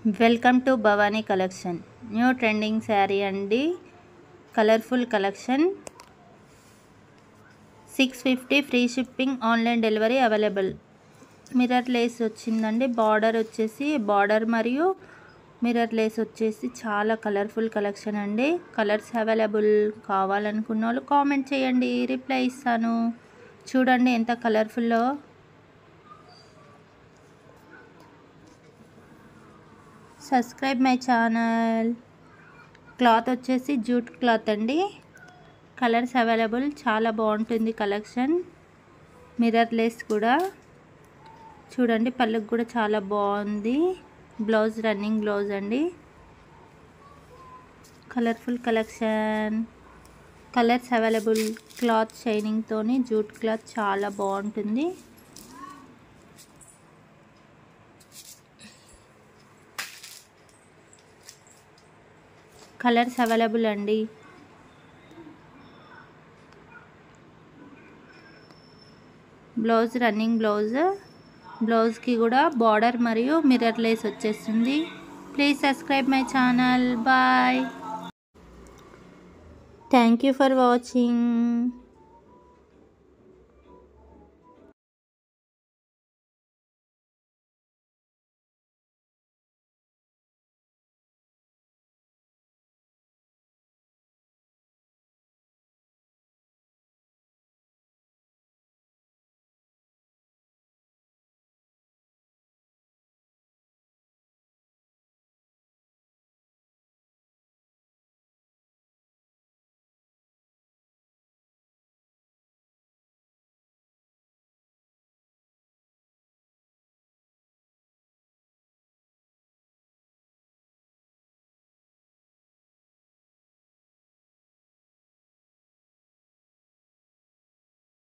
Welcome to Bhavani collection. New trending sari అండి, colourful collection. 650 free shipping, online delivery available. Mirror lace వచ్చిందండి. Border మరియు mirror lace వచ్చేసి చాలా colourful collection అండి. Colours available. కావాలనుకున్న వాళ్ళు కామెంట్ చేయండి, రిప్లై ఇస్తాను. చూడండి ఎంత కలర్ఫుల్లో. Subscribe my channel. క్లాత్ వచ్చేసి జూట్ క్లాత్ అండి. Colours available. చాలా బాగుంటుంది కలెక్షన్. మిర్రర్ లేస్ కూడా చూడండి, పళ్ళుకి కూడా చాలా బాగుంది. బ్లౌజ్ రన్నింగ్ బ్లౌజ్ అండి. Colourful collection. Colours available. Cloth shining తోని జూట్ క్లాత్ చాలా బాగుంటుంది. కలర్స్ అవైలబుల్ అండి. బ్లౌజ్ రన్నింగ్ బ్లౌజ్కి కూడా బార్డర్ మరియు మిర్రర్ లేస్ వచ్చేస్తుంది. Please subscribe my channel. Bye. Thank you for watching.